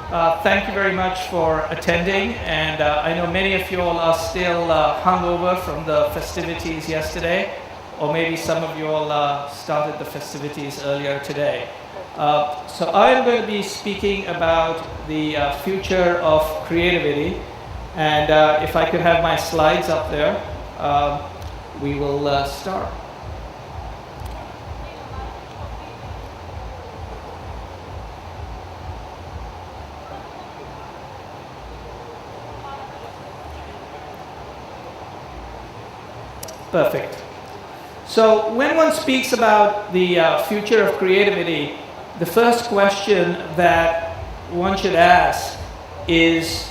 Thank you very much for attending, and I know many of you all are still hungover from the festivities yesterday, or maybe some of you all started the festivities earlier today. So I'm going to be speaking about the future of creativity, and if I could have my slides up there, we will start. Perfect. So when one speaks about the future of creativity, the first question that one should ask is,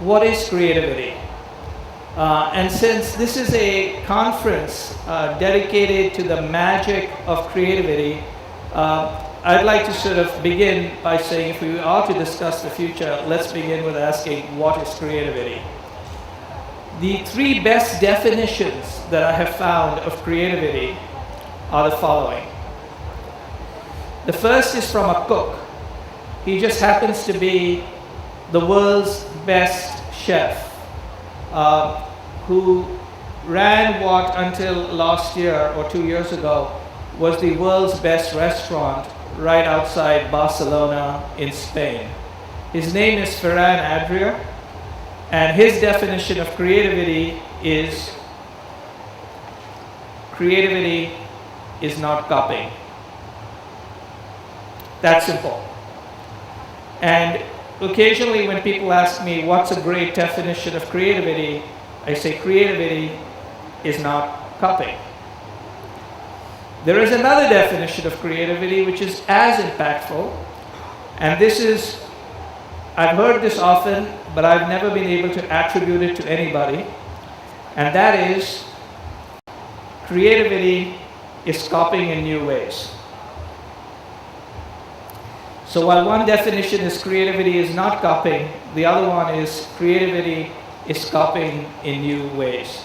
what is creativity? And since this is a conference dedicated to the magic of creativity, I'd like to sort of begin by saying, if we are to discuss the future, let's begin with asking, what is creativity? The three best definitions that I have found of creativity are the following. The first is from a cook. He just happens to be the world's best chef, who ran what until last year or 2 years ago was the world's best restaurant right outside Barcelona in Spain. His name is Ferran Adrià. And his definition of creativity is not copying. That's simple. And occasionally when people ask me what's a great definition of creativity, I say creativity is not copying. There is another definition of creativity which is as impactful, and this is, I've heard this often, but I've never been able to attribute it to anybody, and that is, creativity is copying in new ways. So while one definition is creativity is not copying, the other one is creativity is copying in new ways.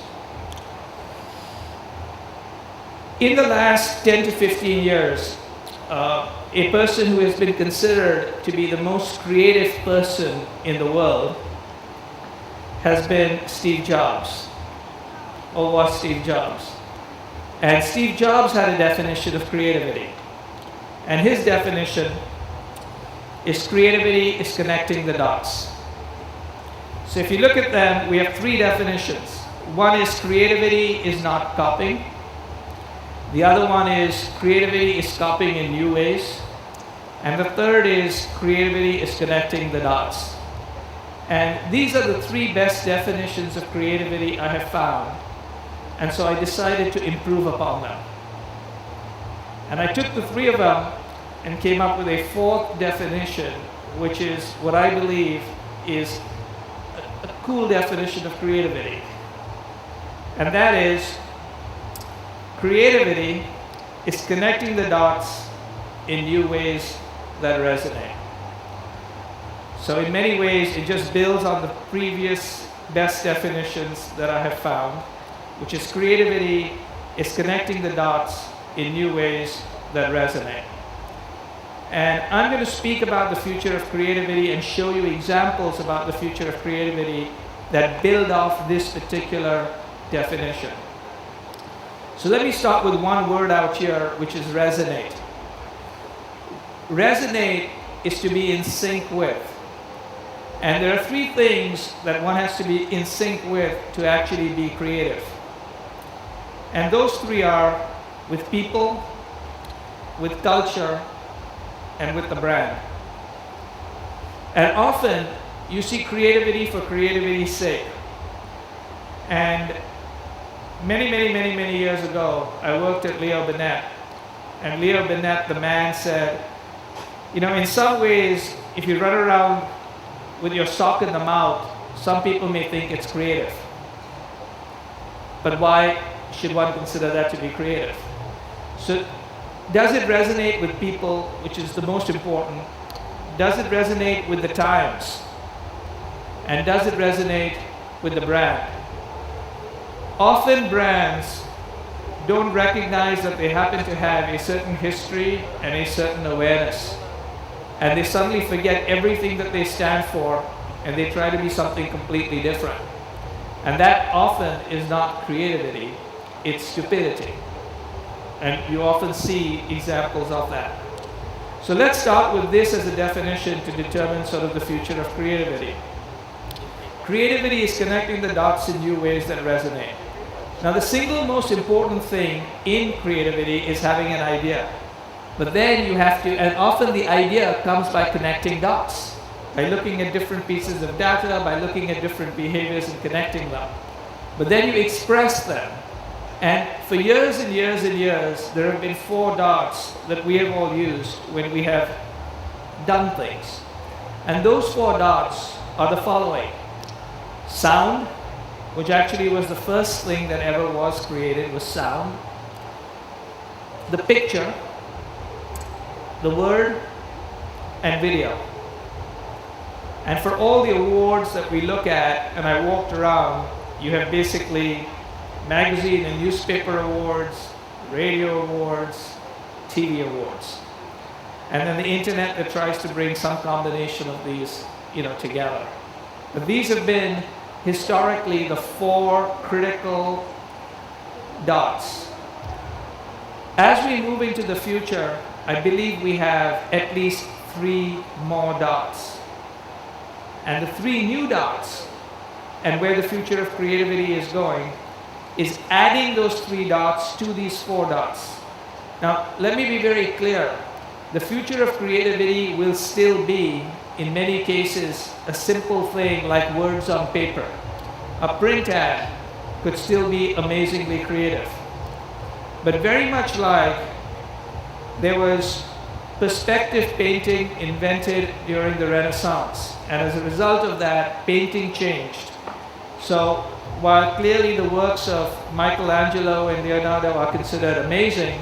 In the last 10 to 15 years, a person who has been considered to be the most creative person in the world has been Steve Jobs, or was Steve Jobs. And Steve Jobs had a definition of creativity. And his definition is creativity is connecting the dots. So if you look at them, we have three definitions. One is creativity is not copying. The other one is creativity is copying in new ways. And the third is creativity is connecting the dots. And these are the three best definitions of creativity I have found. And so I decided to improve upon them. And I took the three of them and came up with a fourth definition, which is what I believe is a cool definition of creativity. And that is, creativity is connecting the dots in new ways that resonate. So in many ways, it just builds on the previous best definitions that I have found, which is creativity is connecting the dots in new ways that resonate. And I'm going to speak about the future of creativity and show you examples about the future of creativity that build off this particular definition. So let me start with one word out here, which is resonate. Resonate is to be in sync with. And there are three things that one has to be in sync with to actually be creative. And those three are with people, with culture, and with the brand. And often you see creativity for creativity's sake. And many years ago, I worked at Leo Burnett. And Leo Burnett, the man, said, you know, in some ways, if you run around with your sock in the mouth, some people may think it's creative. But why should one consider that to be creative? So, does it resonate with people, which is the most important? Does it resonate with the times? And does it resonate with the brand? Often brands don't recognize that they happen to have a certain history and a certain awareness. and they suddenly forget everything that they stand for, and they try to be something completely different. And that often is not creativity, it's stupidity. And you often see examples of that. So let's start with this as a definition to determine sort of the future of creativity. Creativity is connecting the dots in new ways that resonate. Now, the single most important thing in creativity is having an idea. But then you have to, and often the idea comes by connecting dots, by looking at different pieces of data, by looking at different behaviors and connecting them. But then you express them. And for years and years and years, there have been 4 dots that we have all used when we have done things. And those 4 dots are the following. Sound, which actually was the first thing that ever was created, was sound. The picture, the word, and video. And for all the awards that we look at, and I walked around, you have basically magazine and newspaper awards, radio awards, TV awards. And then the internet that tries to bring some combination of these, together. But these have been historically the 4 critical dots. As we move into the future, I believe we have at least 3 more dots. And the 3 new dots, and where the future of creativity is going, is adding those 3 dots to these 4 dots. Now, let me be very clear. The future of creativity will still be, in many cases, a simple thing like words on paper. A print ad could still be amazingly creative. But very much like there was perspective painting invented during the Renaissance, and as a result of that, painting changed. So while clearly the works of Michelangelo and Leonardo are considered amazing,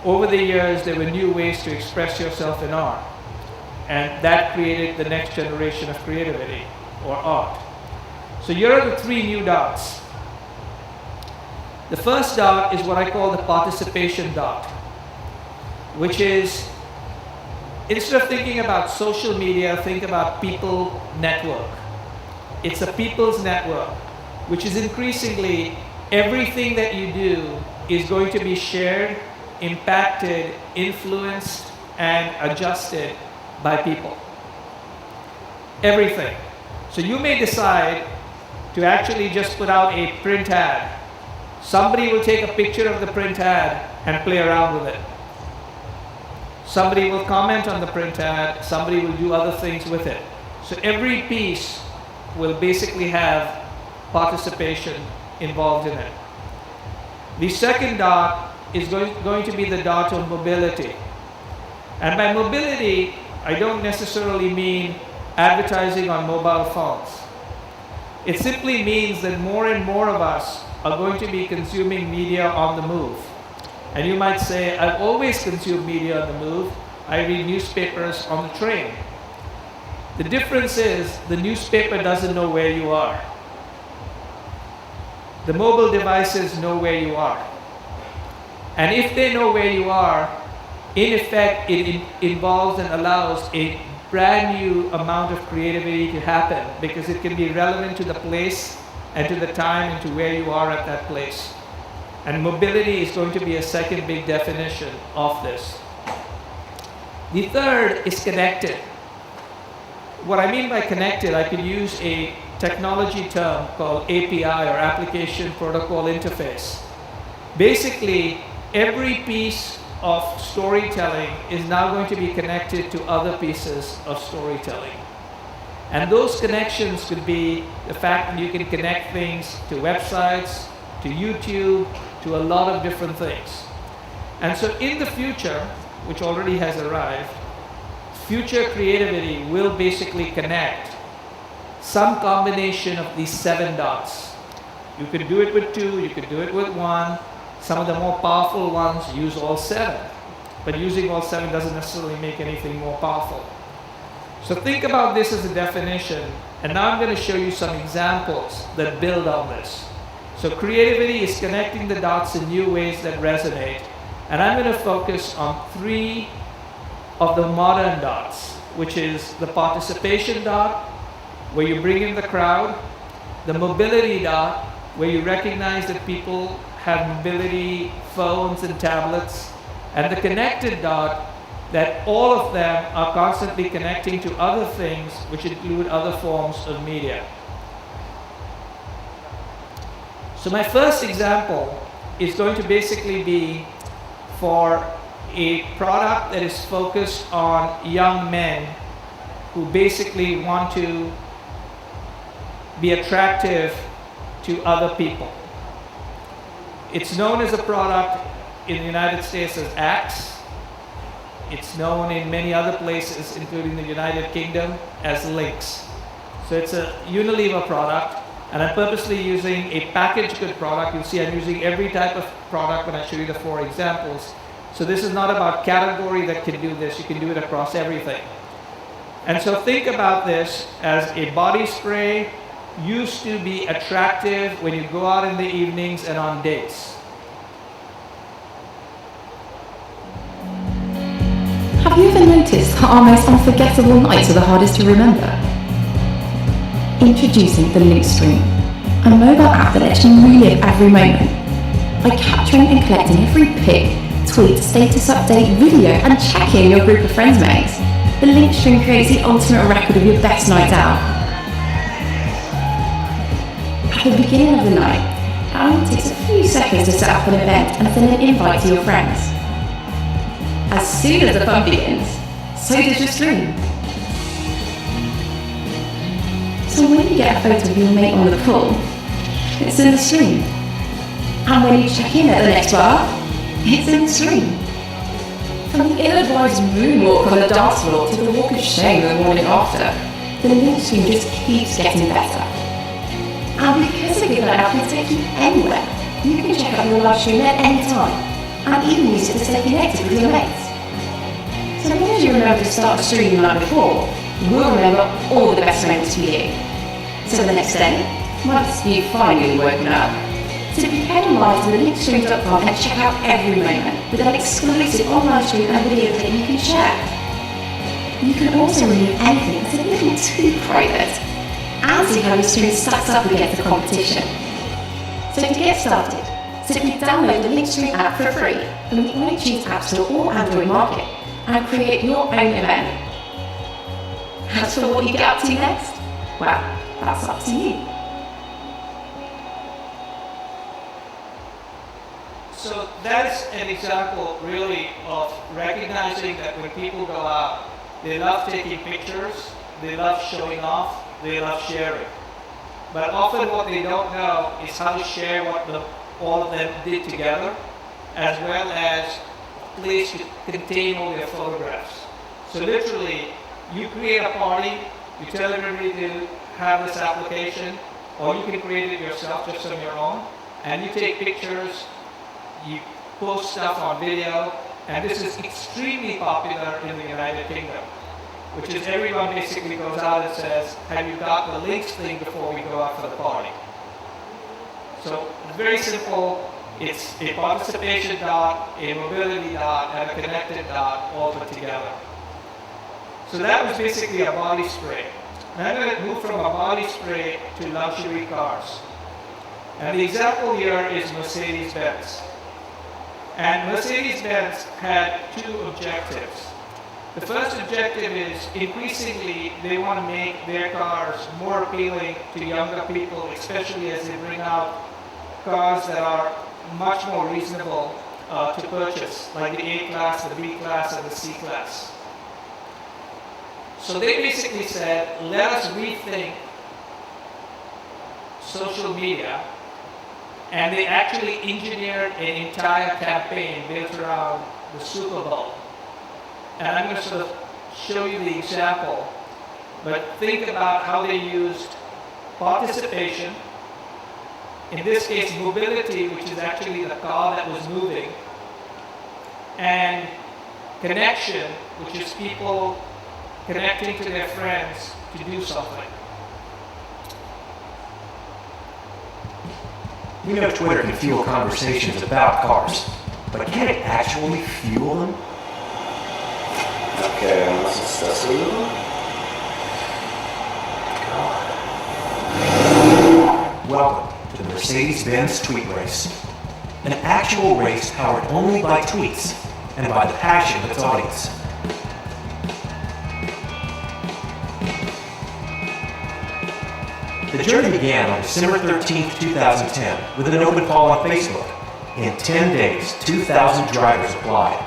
over the years there were new ways to express yourself in art. And that created the next generation of creativity, or art. So here are the 3 new dots. The first dot is what I call the participation dot, which is, instead of thinking about social media, think about people network. It's a people's network, which is increasingly everything that you do is going to be shared, impacted, influenced, and adjusted by people. Everything. So you may decide to actually just put out a print ad. Somebody will take a picture of the print ad and play around with it. Somebody will comment on the print ad, somebody will do other things with it. So every piece will basically have participation involved in it. The second dot is going to be the dot of mobility. And by mobility, I don't necessarily mean advertising on mobile phones. It simply means that more and more of us are going to be consuming media on the move. And you might say, I've always consumed media on the move. I read newspapers on the train. The difference is the newspaper doesn't know where you are. The mobile devices know where you are. And if they know where you are, in effect, it involves and allows a brand new amount of creativity to happen, because it can be relevant to the place and to the time and to where you are at that place. And mobility is going to be a second big definition of this. The third is connected. What I mean by connected, I could use a technology term called API, or Application Protocol Interface. Basically, every piece of storytelling is now going to be connected to other pieces of storytelling. And those connections could be the fact that you can connect things to websites, to YouTube, to a lot of different things. And so in the future, which already has arrived, future creativity will basically connect some combination of these 7 dots. You could do it with 2, you could do it with 1. Some of the more powerful ones use all 7. But using all 7 doesn't necessarily make anything more powerful. So think about this as a definition, and now I'm going to show you some examples that build on this. So creativity is connecting the dots in new ways that resonate. And I'm going to focus on 3 of the modern dots, which is the participation dot, where you bring in the crowd, the mobility dot, where you recognize that people have mobility, phones and tablets, and the connected dot, that all of them are constantly connecting to other things, which include other forms of media. So my first example is going to basically be for a product that is focused on young men who basically want to be attractive to other people. It's known as a product in the United States as Axe. It's known in many other places, including the United Kingdom, as Lynx. So it's a Unilever product, and I'm purposely using a packaged good product. You'll see I'm using every type of product when I show you the 4 examples. So this is not about category that can do this. You can do it across everything. And so think about this as a body spray used to be attractive when you go out in the evenings and on dates. Have you ever noticed that our most unforgettable nights are the hardest to remember? Introducing the Link Stream, a mobile app that lets you relive every moment by capturing and collecting every pic, tweet, status update, video, and check-in your group of friends makes. The Link Stream creates the ultimate record of your best night out. At the beginning of the night, it only takes a few seconds to set up an event and send an invite to your friends. As soon as the fun begins, so does your stream. So when you get a photo of your mate on the pool, it's in the stream. And when you check in at the next bar, it's in the stream. From the ill-advised moonwalk on the dance floor to the walk of shame the morning after, the Link Stream just keeps getting better. And because a given app can take you anywhere, you can check out your live stream at any time, and even use it to stay connected with your mates. So long as you remember to start the stream the night before, we'll remember all the best moments for you. So the next day, once you've finally woken up, simply head online to thelinkstream.com and check out every moment with an exclusive online stream and video that you can share. You can also remove anything that's a little too private and see how your stream stacks up against the competition. So to get started, simply download the Link Stream app for free from the iTunes App Store or Android Market and create your own event. As for what you get up to next, well, that's up to you. So that's an example really of recognizing that when people go out, they love taking pictures, they love showing off, they love sharing. But often what they don't know is how to share what all of them did together, as well as a place to contain all their photographs. So literally, you create a party, you tell everybody to have this application, or you can create it yourself just on your own, and you take pictures, you post stuff on video, and this is extremely popular in the United Kingdom, which is everyone basically goes out and says, have you got the links thing before we go out for the party? So it's very simple. It's a participation dot, a mobility dot, and a connected dot all put together. So that was basically a body spray. And I'm going to move from a body spray to luxury cars. And the example here is Mercedes-Benz. And Mercedes-Benz had 2 objectives. The first objective is increasingly they want to make their cars more appealing to younger people, especially as they bring out cars that are much more reasonable to purchase, like the A-Class, the B-Class, and the C-Class. So they basically said, let us rethink social media, and they actually engineered an entire campaign built around the Super Bowl. And I'm going to sort of show you the example, but think about how they used participation, in this case mobility, which is actually the car that was moving, and connection, which is people connecting to their friends to do something. We know Twitter can fuel conversations about cars, but can it actually fuel them? Okay, was ist das hier? Welcome to the Mercedes-Benz Tweet Race, an actual race powered only by tweets and by the passion of its audience. The journey began on December 13, 2010, with an open call on Facebook. In 10 days, 2,000 drivers applied.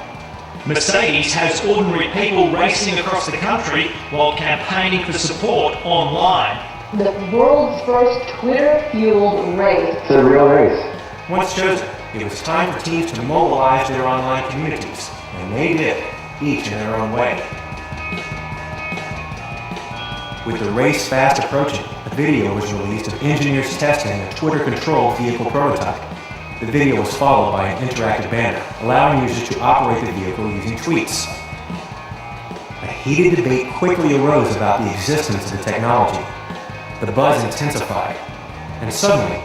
Mercedes has ordinary people racing across the country while campaigning for support online. The world's first Twitter-fueled race. It's a real race. Once chosen, it was time for teams to mobilize their online communities, and they did, each in their own way. With the race fast approaching, a video was released of engineers testing a Twitter-controlled vehicle prototype. The video was followed by an interactive banner, allowing users to operate the vehicle using tweets. A heated debate quickly arose about the existence of the technology. The buzz intensified, and suddenly,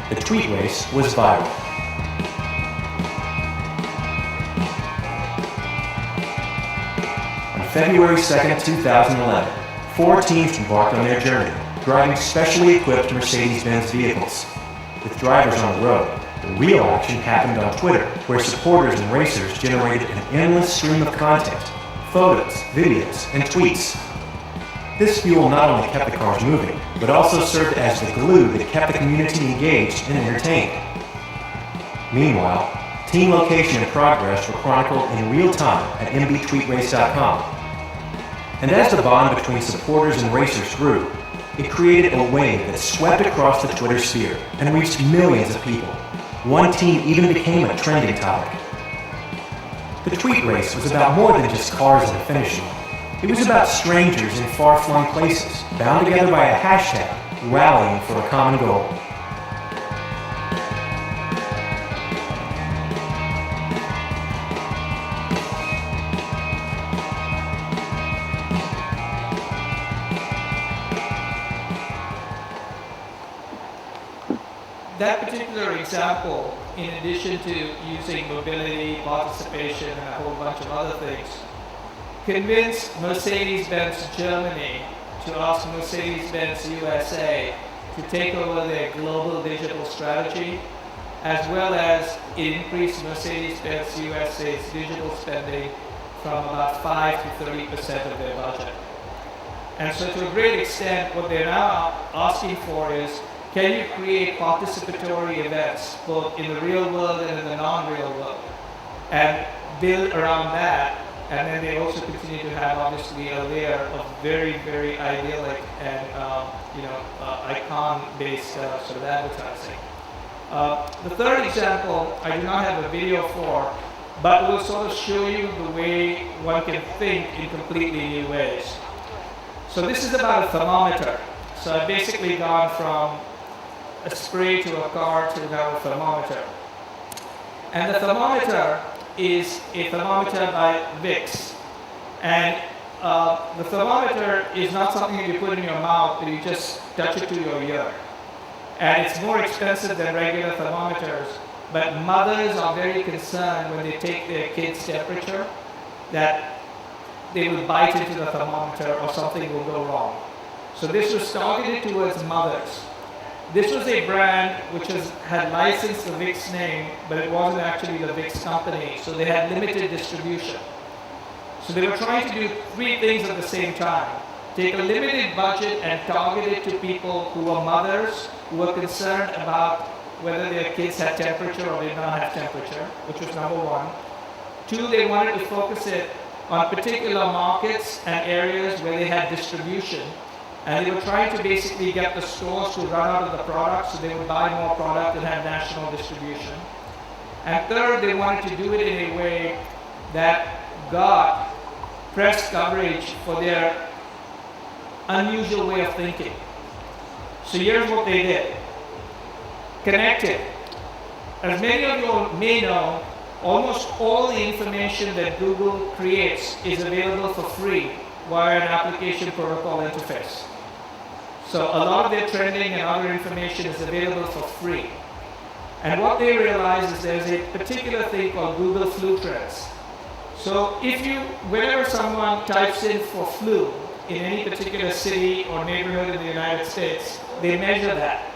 the tweet race was viral. On February 2nd, 2011, 4 teams embarked on their journey, driving specially equipped Mercedes-Benz vehicles. With drivers on the road, the real action happened on Twitter, where supporters and racers generated an endless stream of content, photos, videos, and tweets. This fuel not only kept the cars moving, but also served as the glue that kept the community engaged and entertained. Meanwhile, team location and progress were chronicled in real time at mbtweetrace.com. And as the bond between supporters and racers grew, it created a wave that swept across the Twitter sphere and reached millions of people. One team even became a trending topic. The tweet race was about more than just cars and a finish line. It was about strangers in far-flung places, bound together by a hashtag, rallying for a common goal. That particular example, in addition to using mobility, participation, and a whole bunch of other things, convinced Mercedes-Benz Germany to ask Mercedes-Benz USA to take over their global digital strategy, as well as increase Mercedes-Benz USA's digital spending from about 5 to 30% of their budget. And so to a great extent, what they're now asking for is, can you create participatory events, both in the real world and in the non-real world, and build around that? And then they also continue to have, obviously, a layer of very, very idyllic and icon-based sort of advertising. The third example, I do not have a video for, but will sort of show you the way one can think in completely new ways. So this is about a thermometer. So I've basically gone from a spray to a car to now a thermometer. And the thermometer is a thermometer by Vicks. And the thermometer is not something that you put in your mouth, but you just touch it to your ear. And it's more expensive than regular thermometers, but mothers are very concerned when they take their kids' temperature that they will bite into the thermometer or something will go wrong. So this was targeted towards mothers. This was a brand which had licensed the Vicks name, but it wasn't actually the Vicks company, so they had limited distribution. So they were trying to do 3 things at the same time. Take a limited budget and target it to people who were mothers, who were concerned about whether their kids had temperature or did not have temperature, which was number 1. 2, they wanted to focus it on particular markets and areas where they had distribution. And they were trying to basically get the stores to run out of the product so they would buy more product and have national distribution. And third, they wanted to do it in a way that got press coverage for their unusual way of thinking. So here's what they did. Connected. As many of you may know, almost all the information that Google creates is available for free via an application protocol interface. So a lot of their trending and other information is available for free. And what they realize is there's a particular thing called Google Flu Trends. So whenever someone types in for flu in any particular city or neighborhood in the United States, they measure that.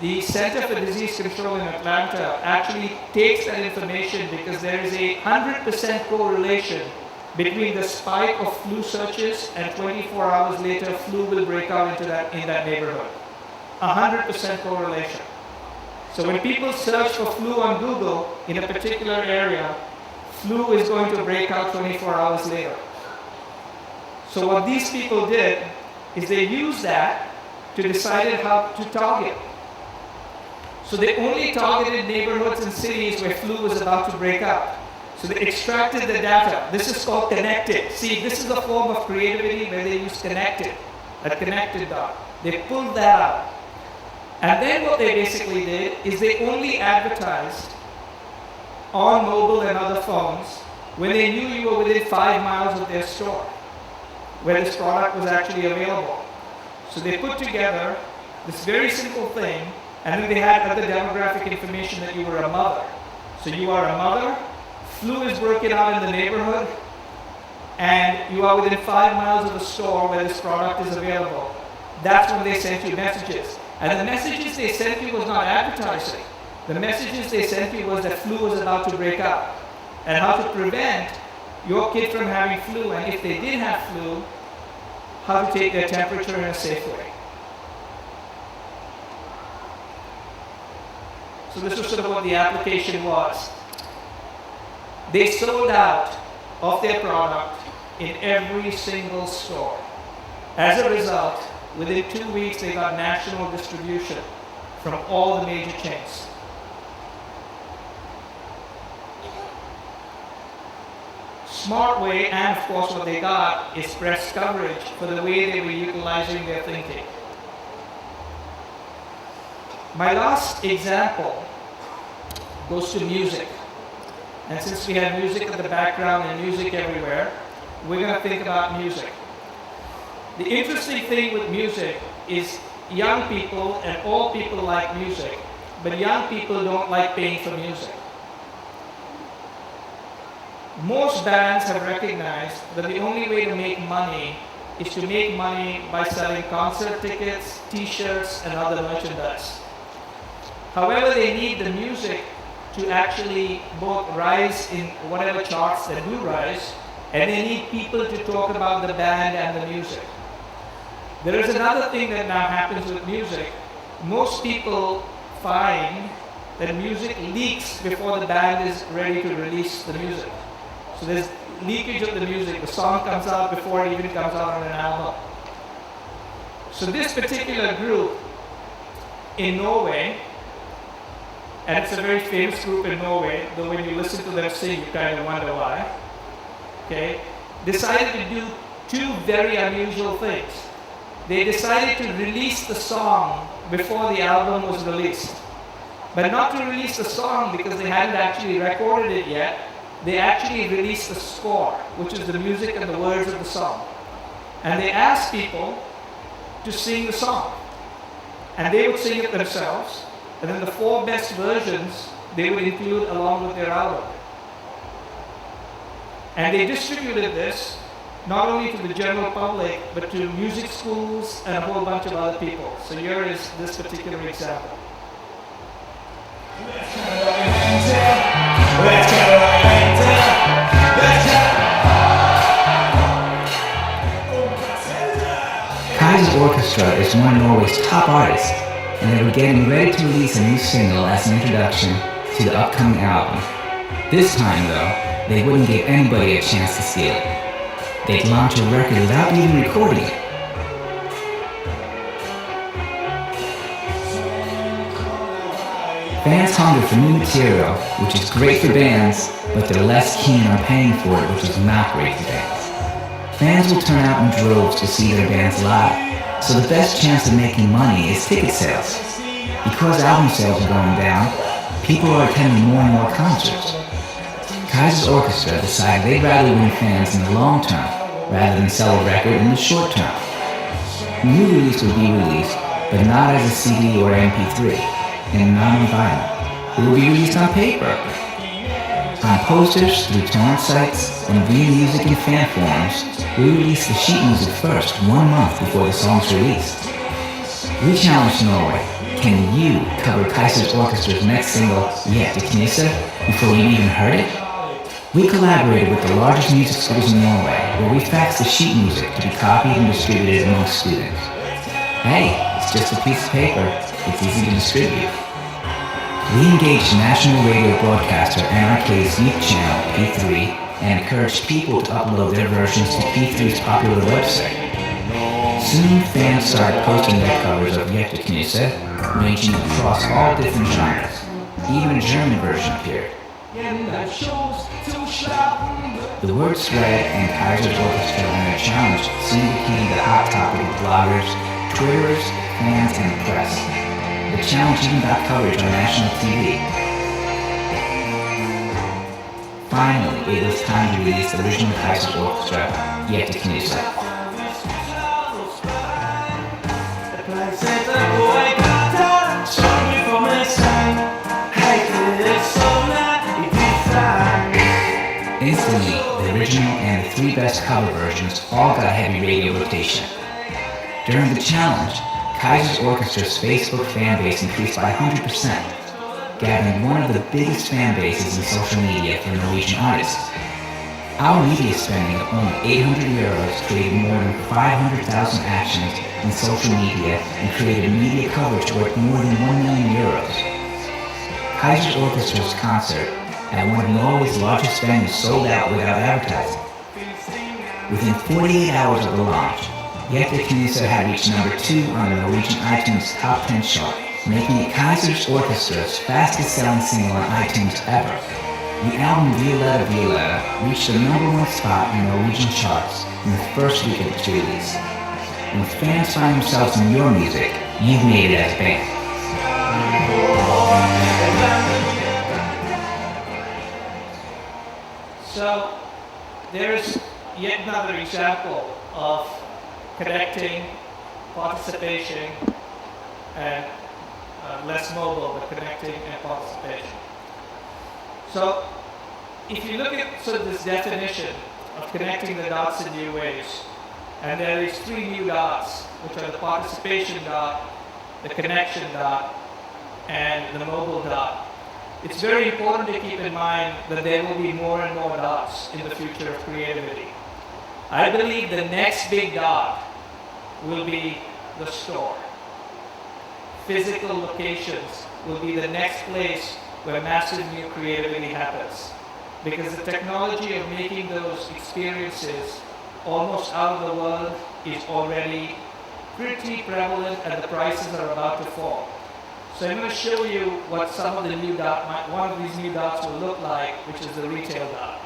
The Center for Disease Control in Atlanta actually takes that information because there is a 100% correlation between the spike of flu searches and 24 hours later flu will break out in that neighborhood. 100% correlation. So when people search for flu on Google in a particular area, flu is going to break out 24 hours later. So what these people did is they used that to decide how to target. So they only targeted neighborhoods and cities where flu was about to break out. So they extracted the data. This is called connected. See, this is a form of creativity where they use connected, a connected dot. They pulled that out. And then what they basically did is they only advertised on mobile and other phones when they knew you were within 5 miles of their store, where this product was actually available. So they put together this very simple thing, and then they had other demographic information that you were a mother. So you are a mother, flu is broken out in the neighborhood, and you are within 5 miles of the store where this product is available. That's when they sent you messages. And the messages they sent you was not advertising. The messages they sent you was that flu was about to break out, and how to prevent your kid from having flu, and if they did have flu, how to take their temperature in a safe way. So this was sort of what the application was. They sold out of their product in every single store. As a result, within 2 weeks they got national distribution from all the major chains. Smart way, and of course what they got is press coverage for the way they were utilizing their thinking. My last example goes to music. And since we have music in the background and music everywhere, we're going to think about music. The interesting thing with music is young people and all people like music, but young people don't like paying for music. Most bands have recognized that the only way to make money is to make money by selling concert tickets, t-shirts, and other merchandise. However, they need the music to actually both rise in whatever charts that do rise, and they need people to talk about the band and the music. There is another thing that now happens with music. Most people find that music leaks before the band is ready to release the music. So there's leakage of the music. The song comes out before it even comes out on an album. So this particular group in Norway, and it's a very famous group in Norway, though when you listen to them sing, you kind of wonder why, okay, decided to do two very unusual things. They decided to release the song before the album was released. But not to release the song because they hadn't actually recorded it yet. They actually released the score, which is the music and the words of the song. And they asked people to sing the song. And they would sing it themselves. And then the 4 best versions they would include along with their album. And they distributed this not only to the general public, but to music schools and a whole bunch of other people. So here is this particular example. Kai's orchestra is one of Norway's top artists, and they were getting ready to release a new single as an introduction to the upcoming album. This time, though, they wouldn't give anybody a chance to steal it. They'd launch a record without even recording it. Fans hunger for new material, which is great for bands, but they're less keen on paying for it, which is not great for bands. Fans will turn out in droves to see their bands live, so the best chance of making money is ticket sales. Because album sales are going down, people are attending more and more concerts. Kai's orchestra decided they'd rather win fans in the long term, rather than sell a record in the short term. The new release will be released, but not as a CD or MP3, and not on vinyl. It will be released on paper. On posters, through torrent sites, and via music and fan forums, we release the sheet music first 1 month before the song's released. We challenge Norway. Can you cover Kaiser's Orchestra's next single, Yet to Knisse, before you even heard it? We collaborated with the largest music schools in Norway, where we faxed the sheet music to be copied and distributed amongst students. Hey, it's just a piece of paper. It's easy to distribute. We engaged national radio broadcaster NRK's youth channel, P3, and encouraged people to upload their versions to P3's popular website. Soon, fans started posting their covers of Yet to Knisse, ranging across all different genres. Even a German version appeared. The word spread, and Kaiser's Orchestra and their challenge soon became the hot topic of bloggers, Twitterers, fans, and the press. The challenge even got coverage on national TV. Finally, it was time to release the original Kaiser's Orchestra, Yet to Knisse. Instantly, the original and the 3 best cover versions all got heavy radio rotation. During the challenge, Kaiser's Orchestra's Facebook fan base increased by 100%, gathering one of the biggest fan bases in social media for Norwegian artists. Our media spending of only 800 euros created more than 500,000 actions in social media and created media coverage worth more than 1 million euros. Kaiser's Orchestra's concert at one of Norway's largest venues sold out without advertising. Within 48 hours of the launch, Yet to Knisse had reached number 2 on the Norwegian iTunes Top 10 chart, making it Kaiser's Orchestra's fastest-selling single on iTunes ever. The album Violetta Violetta reached the number 1 spot in Norwegian charts in the first week of its release. When fans find themselves in your music, you've made it as a band. So there's yet another example of connecting, participation, and less mobile, but connecting and participation. So if you look at sort of this definition of connecting the dots in new ways, and there is 3 new dots, which are the participation dot, the connection dot, and the mobile dot. It's very important to keep in mind that there will be more and more dots in the future of creativity. I believe the next big dot will be the store. Physical locations will be the next place where massive new creativity happens. Because the technology of making those experiences almost out of the world is already pretty prevalent, and the prices are about to fall. So I'm going to show you what some of the new dots, one of these new dots will look like, which is the retail dot.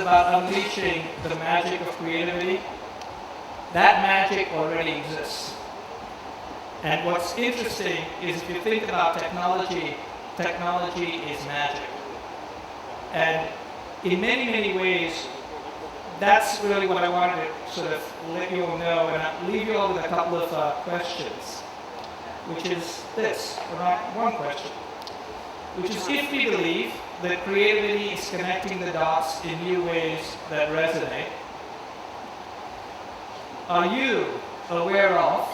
Unleashing the magic of creativity. That magic already exists. And what's interesting is if you think about technology, technology is magic. And in many, many ways, that's really what I wanted to sort of let you all know, and I'll leave you all with a couple of questions, which is this, or not one question, which is if we believe that creativity is connecting the dots in new ways that resonate, are you aware of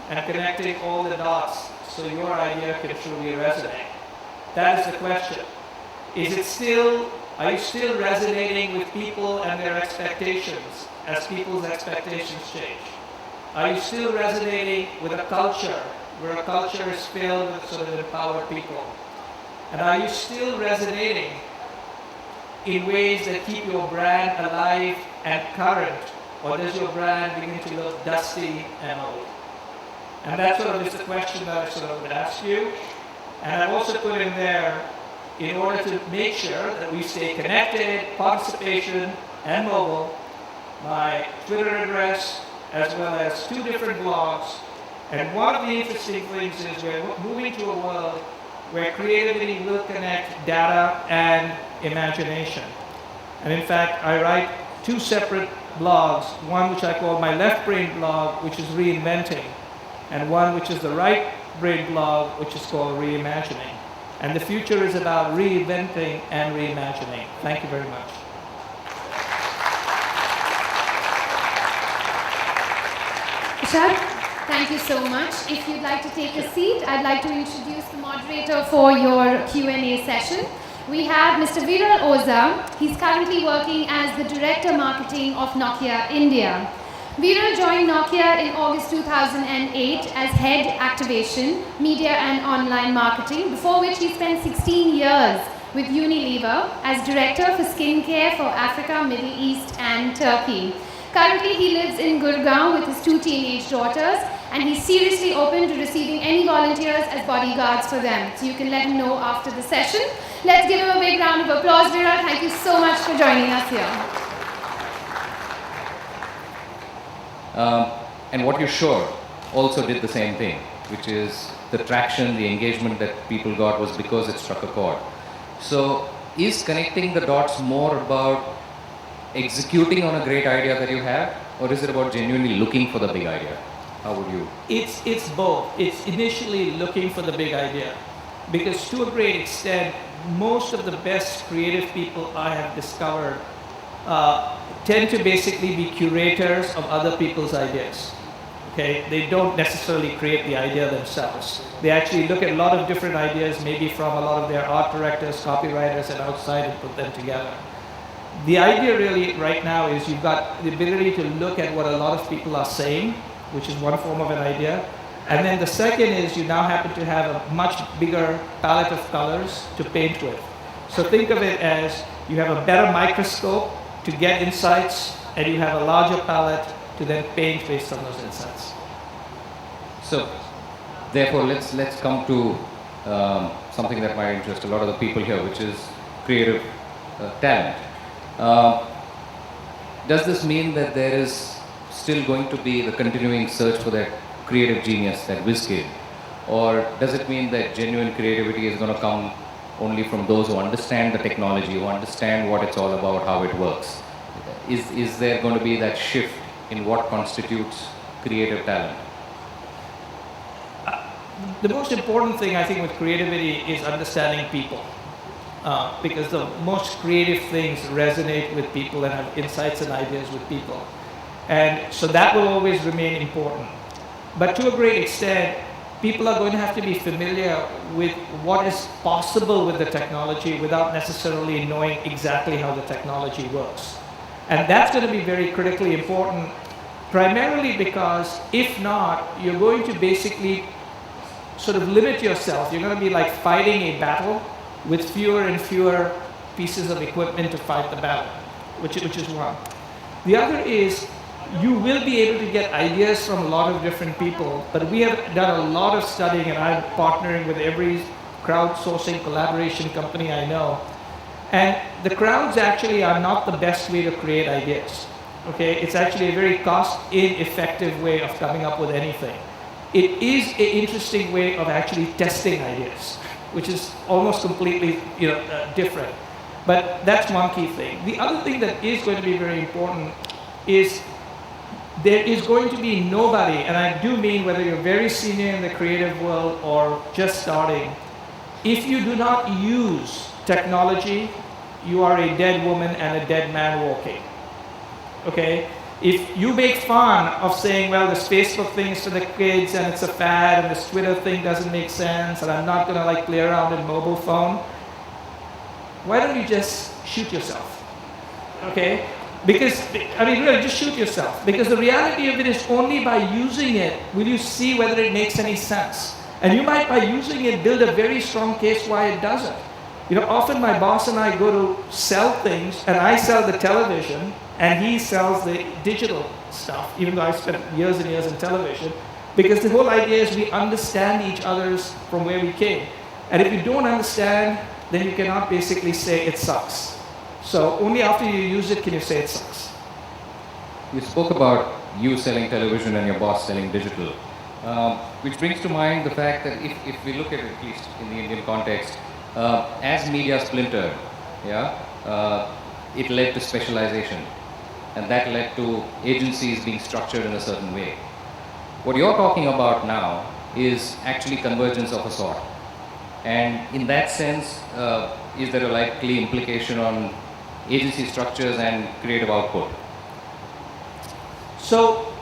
and connecting all the dots so your idea can truly resonate? That is the question. Are you still resonating with people and their expectations as people's expectations change? Are you still resonating with a culture where a culture is filled with sort of empowered people? And are you still resonating in ways that keep your brand alive and current, or does your brand begin to look dusty and old? And that sort of is the question that I sort of would ask you. And I've also put in there, in order to make sure that we stay connected, participation, and mobile, my Twitter address, as well as 2 different blogs. And one of the interesting things is we're moving to a world where creativity will connect data and imagination. And in fact, I write 2 separate blogs, one which I call my left brain blog, which is reinventing, and one which is the right brain blog, which is called reimagining. And the future is about reinventing and reimagining. Thank you very much. Rishad, thank you so much. If you'd like to take a seat, I'd like to introduce the moderator for your Q&A session. We have Mr. Viral Oza. He's currently working as the Director Marketing of Nokia India. Viral joined Nokia in August 2008 as Head Activation, Media and Online Marketing, before which he spent 16 years with Unilever as Director for Skincare for Africa, Middle East and Turkey. Currently he lives in Gurgaon with his 2 teenage daughters, and he's seriously open to receiving any volunteers as bodyguards for them. So you can let him know after the session. Let's give him a big round of applause, Viral. Thank you so much for joining us here. And what you're sure also did the same thing, which is the traction, the engagement that people got was because it struck a chord. So is connecting the dots more about executing on a great idea that you have, or is it about genuinely looking for the big idea? How would you? It's both. It's initially looking for the big idea, because to a great extent, most of the best creative people I have discovered tend to basically be curators of other people's ideas. Okay, they don't necessarily create the idea themselves. They actually look at a lot of different ideas, maybe from a lot of their art directors, copywriters, and outside, and put them together. The idea really right now is you've got the ability to look at what a lot of people are saying, which is one form of an idea. And then the second is you now happen to have a much bigger palette of colors to paint with. So think of it as you have a better microscope to get insights, and you have a larger palette to then paint based on those insights. So, therefore, let's come to something that might interest a lot of the people here, which is creative talent. Does this mean that there is still going to be the continuing search for that creative genius, that whiz kid? Or does it mean that genuine creativity is going to come only from those who understand the technology, who understand what it's all about, how it works? Is there going to be that shift in what constitutes creative talent? The most important thing I think with creativity is understanding people. Because the most creative things resonate with people and have insights and ideas with people. And so that will always remain important. But to a great extent, people are going to have to be familiar with what is possible with the technology without necessarily knowing exactly how the technology works. And that's going to be very critically important, primarily because if not, you're going to basically sort of limit yourself. You're going to be like fighting a battle with fewer and fewer pieces of equipment to fight the battle, which is one. The other is you will be able to get ideas from a lot of different people, but we have done a lot of studying, and I'm partnering with every crowdsourcing collaboration company I know. And the crowds actually are not the best way to create ideas. Okay, it's actually a very cost-ineffective way of coming up with anything. it is an interesting way of actually testing ideas, which is almost completely different. But that's one key thing. The other thing that is going to be very important is there is going to be nobody, and I do mean whether you're very senior in the creative world or just starting, if you do not use technology, you are a dead woman and a dead man walking. Okay? If you make fun of saying, well, this Facebook thing is for the kids and it's a fad and this Twitter thing doesn't make sense and I'm not going to like play around in mobile phone, why don't you just shoot yourself? Okay? Because, I mean, really, just shoot yourself. Because the reality of it is only by using it will you see whether it makes any sense. And you might, by using it, build a very strong case why it doesn't. Often my boss and I go to sell things, and I sell the television, and he sells the digital stuff, even though I've spent years and years in television, because the whole idea is we understand each other's from where we came. And if you don't understand, then you cannot basically say it sucks. So only after you use it can you say it sucks. You spoke about you selling television and your boss selling digital, which brings to mind the fact that if we look at it, at least in the Indian context, as media splintered, it led to specialization, and that led to agencies being structured in a certain way. What you're talking about now is actually convergence of a sort. And in that sense, is there a likely implication on agency structures and creative output? So,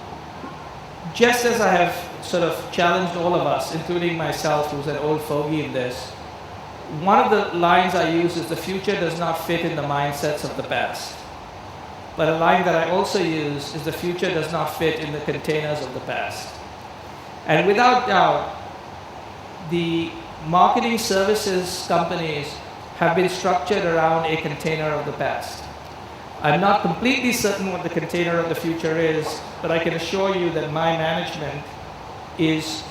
just as I have sort of challenged all of us, including myself, who's an old fogey in this, one of the lines I use is the future does not fit in the mindsets of the past. But a line that I also use is the future does not fit in the containers of the past. And without doubt, the marketing services companies have been structured around a container of the past. I'm not completely certain what the container of the future is, but I can assure you that my management is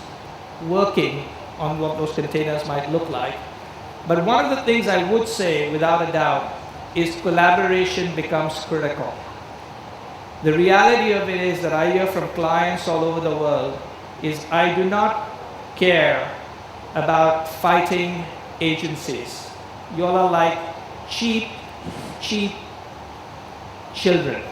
working on what those containers might look like. But one of the things I would say, without a doubt, is collaboration becomes critical. The reality of it is that I hear from clients all over the world is I do not care about fighting agencies. You all are like cheap children,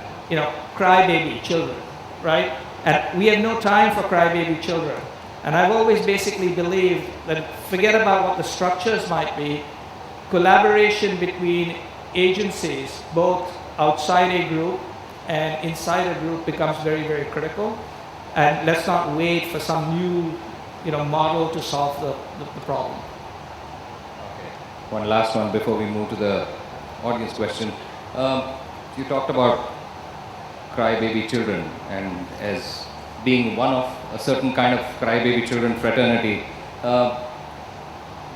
crybaby children, right? And we have no time for crybaby children. And I've always basically believed that forget about what the structures might be, collaboration between agencies, both outside a group and inside a group, becomes very, very critical. And let's not wait for some new model to solve the problem. Okay. One last one before we move to the audience question. You talked about crybaby children, and as being one of a certain kind of crybaby children fraternity,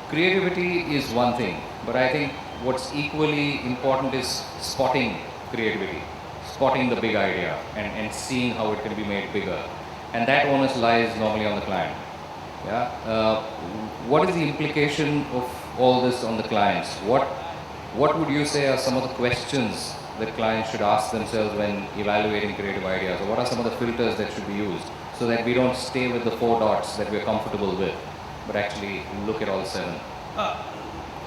creativity is one thing, but I think what's equally important is spotting creativity, spotting the big idea and seeing how it can be made bigger. And that onus lies normally on the client. What is the implication of all this on the clients? What would you say are some of the questions that clients should ask themselves when evaluating creative ideas? Or what are some of the filters that should be used so that we don't stay with the 4 dots that we're comfortable with, but actually look at all 7?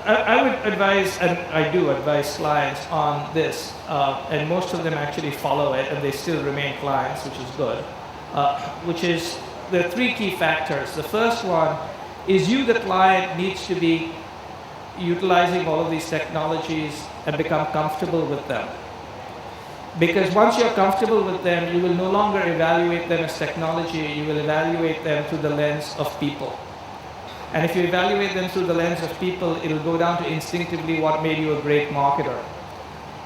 I would advise, and I do advise clients on this, and most of them actually follow it and they still remain clients, which is good, which is there are 3 key factors. The first one is you, the client, needs to be utilizing all of these technologies and become comfortable with them. Because once you're comfortable with them, you will no longer evaluate them as technology, you will evaluate them through the lens of people. And if you evaluate them through the lens of people, it'll go down to instinctively what made you a great marketer.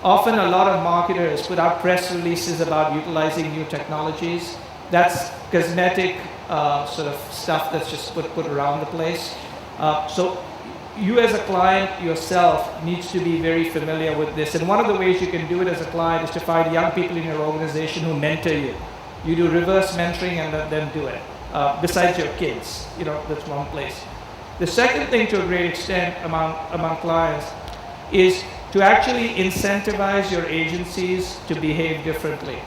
Often a lot of marketers put out press releases about utilizing new technologies. That's cosmetic sort of stuff that's just put around the place. So you as a client yourself needs to be very familiar with this. And one of the ways you can do it as a client is to find young people in your organization who mentor you. You do reverse mentoring and let them do it. Besides your kids, that's one place. The second thing to a great extent among clients is to actually incentivize your agencies to behave differently.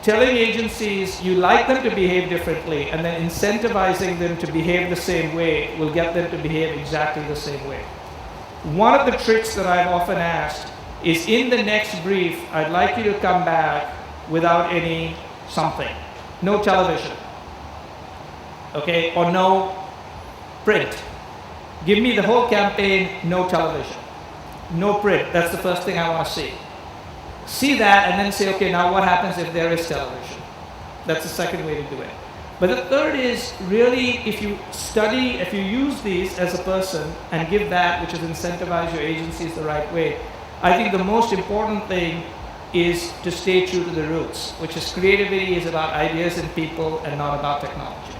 telling agencies you like them to behave differently and then incentivizing them to behave the same way will get them to behave exactly the same way. One of the tricks that I've often asked is, in the next brief, I'd like you to come back without any something. No television, okay, or no print. Give me the whole campaign, no television, no print. That's the first thing I want to see. See that and then say, okay, now what happens if there is television? That's the second way to do it. But the third is really, if you study, if you use these as a person and give that, which is incentivize your agencies the right way, I think the most important thing is to stay true to the roots, which is creativity is about ideas and people and not about technology.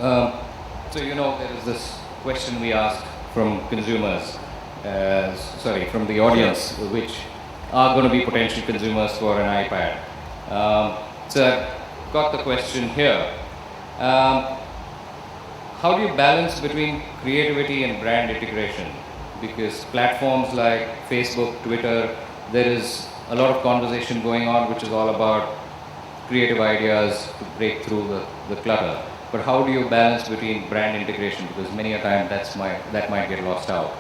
So there is this question we asked from consumers, from the audience, which are going to be potential consumers for an iPad. So I've got the question here. How do you balance between creativity and brand integration? Because platforms like Facebook, Twitter, there is a lot of conversation going on which is all about creative ideas to break through the clutter. But how do you balance between brand integration? Because many a time that might get lost out.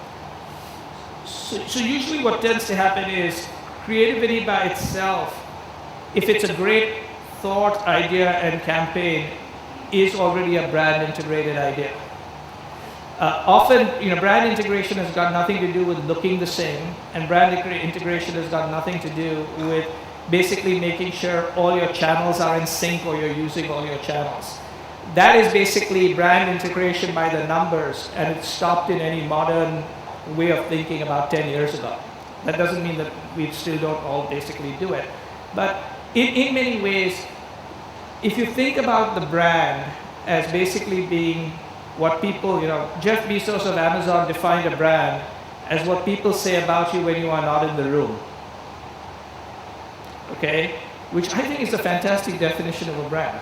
So usually what tends to happen is creativity by itself, if it's a great thought, idea, and campaign, is already a brand integrated idea. Often, brand integration has got nothing to do with looking the same, and brand integration has got nothing to do with basically making sure all your channels are in sync or you're using all your channels. That is basically brand integration by the numbers, and it stopped in any modern way of thinking about 10 years ago. That doesn't mean that we still don't all basically do it. But in many ways, if you think about the brand as basically being what people, Jeff Bezos of Amazon defined a brand as what people say about you when you are not in the room. Okay? Which I think is a fantastic definition of a brand.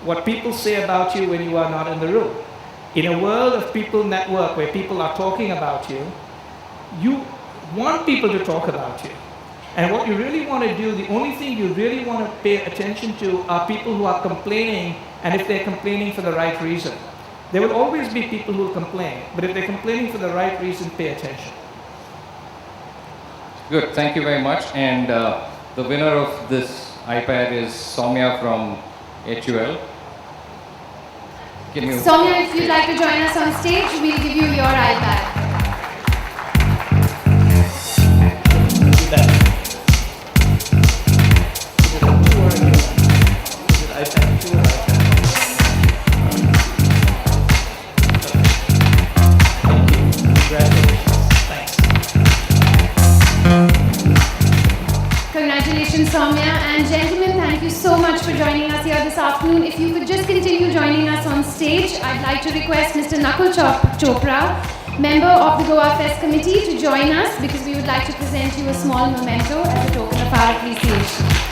What people say about you when you are not in the room. In a world of people network where people are talking about you, you want people to talk about you. And what you really want to do, the only thing you really want to pay attention to are people who are complaining, and if they're complaining for the right reason. There will always be people who will complain, but if they're complaining for the right reason, pay attention. Good, thank you very much. And the winner of this iPad is Soumya from HUL. Soumya, if you'd like to join us on stage, we'll give you your iPad. Congratulations, Soumya. And gentlemen, thank you so much for joining us here this afternoon. If you could just continue joining us on stage, I'd like to request Mr. Nakul Chopra, member of the Goafest committee, to join us because we would like to present you a small memento as a token of our appreciation.